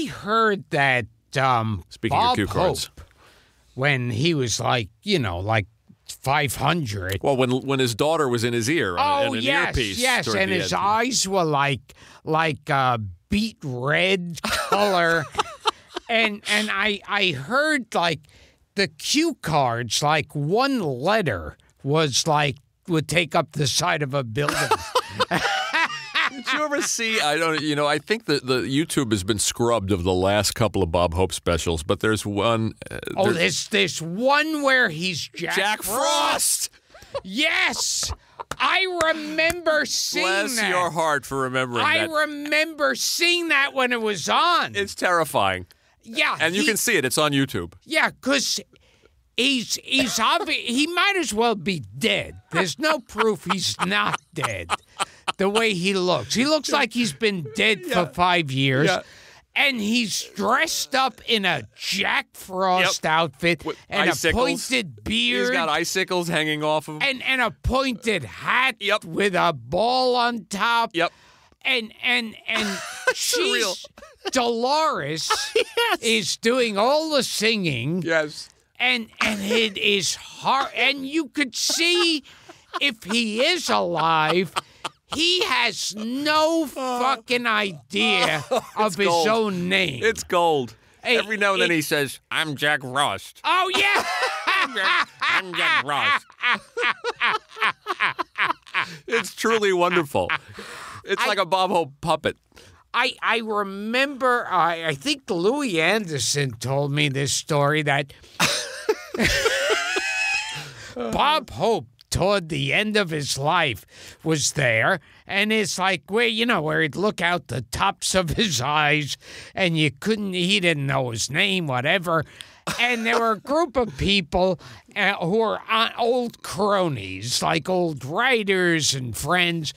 I heard that Speaking Bob of cue cards. Hope, when he was like 500. Well, when his daughter was in his ear and an earpiece. Yes, and his eyes were like beet red color. and I heard like the cue cards, like one letter would take up the side of a building. Did you ever see? I think that the YouTube has been scrubbed of the last couple of Bob Hope specials, but there's one. There's one where he's Jack Frost. Yes, I remember seeing that. Bless your heart for remembering that. I remember seeing that when it was on. It's terrifying. Yeah, and you can see it. It's on YouTube. Yeah, because he's obvious. He might as well be dead. There's no proof he's not dead. The way he looks like he's been dead for 5 years. Yeah. And he's dressed up in a Jack Frost outfit with and icicles. A pointed beard. He's got icicles hanging off of him. And a pointed hat with a ball on top. Yep. And she's Dolores is doing all the singing. Yes. And it is hard. And you could see if he is alive, he has no fucking idea of his own name. It's gold. Every now and then he says, "I'm Jack Frost." Oh, yeah. I'm Jack Frost. It's truly wonderful. It's like a Bob Hope puppet. I remember, I think Louis Anderson told me this story that Bob Hope, toward the end of his life, was there, and it's like where he'd look out the tops of his eyes, and he didn't know his name, whatever. And there were a group of people who were old cronies, like old writers and friends,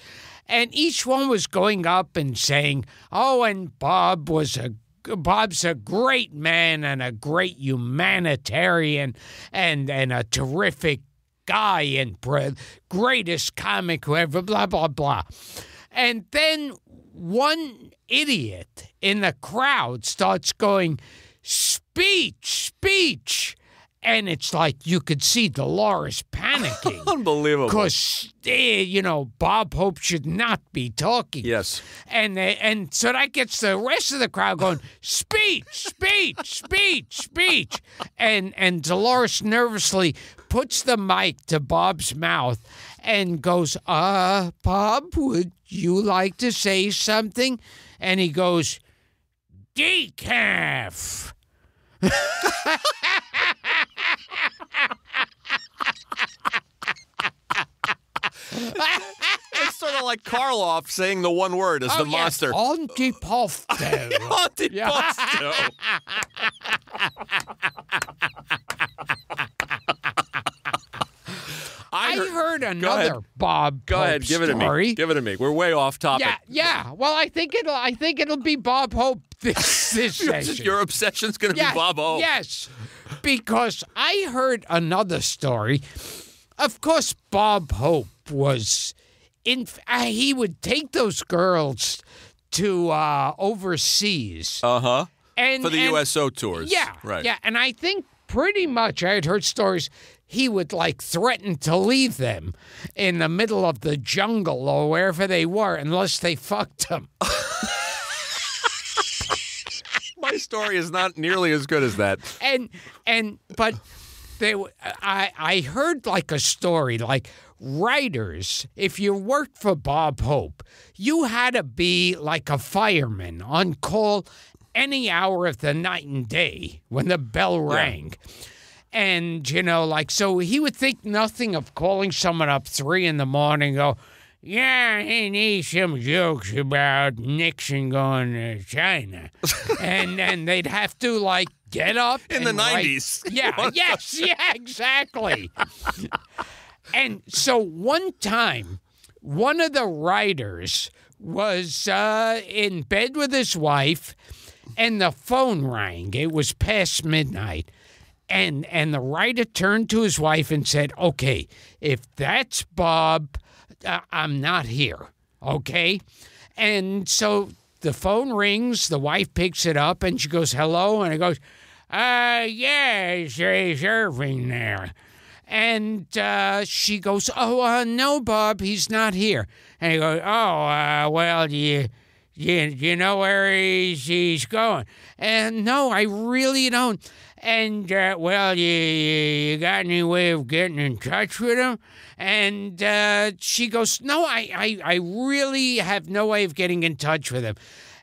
and each one was going up and saying, "Oh, and Bob's a great man and a great humanitarian and a terrific guy and greatest comic who ever, blah, blah, blah." And then one idiot in the crowd starts going, "Speech, speech." And it's like you could see Dolores panicking. Unbelievable. Because, Bob Hope should not be talking. Yes. And so that gets the rest of the crowd going, "Speech, speech, speech, speech." And Dolores nervously puts the mic to Bob's mouth and goes, "Bob, would you like to say something?" And he goes, "Decaf." It's sort of like Karloff saying the one word as the monster. Antipasto. Antipasto. I heard another Bob. Go ahead, give it to me. Give it to me. We're way off topic. Yeah. Well, I think it'll be Bob Hope this session. Your obsession's going to be Bob Hope. Yes, because I heard another story. Of course, Bob Hope was he would take those girls to overseas. Uh-huh. And for the USO tours. Yeah. Right. Yeah, and I think pretty much I had heard stories he would threaten to leave them in the middle of the jungle or wherever they were unless they fucked him. My story is not nearly as good as that. But I heard a story writers, if you worked for Bob Hope, you had to be like a fireman on call any hour of the night and day when the bell rang. Yeah. And, so he would think nothing of calling someone up 3 a.m. and go, "Yeah, he needs some jokes about Nixon going to China." and then they'd have to, get up. In the 90s. Yeah, yes, yeah, exactly. And so one time, one of the writers was in bed with his wife, and the phone rang. It was past midnight. And the writer turned to his wife and said, "Okay, if that's Bob, I'm not here, okay?" And so the phone rings. The wife picks it up, and she goes, hello. And it goes, yeah, he's Irving there. And she goes, no, Bob, he's not here. And he goes, well, you know where he's going? And no, I really don't. And, well, you got any way of getting in touch with him? And she goes, no, I really have no way of getting in touch with him.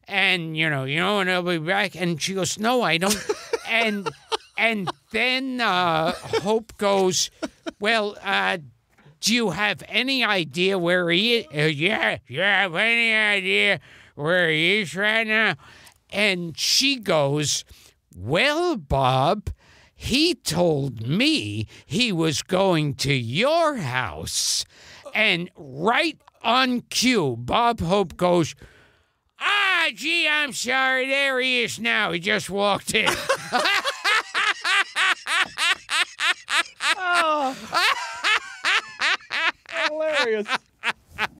And, and he'll be back. And she goes, no, I don't. And then Hope goes, well, do you have any idea where he is? Yeah, you have any idea where he is right now? And she goes, well, Bob, he told me he was going to your house. And right on cue, Bob Hope goes, gee, I'm sorry, there he is now. He just walked in. Oh. Hilarious.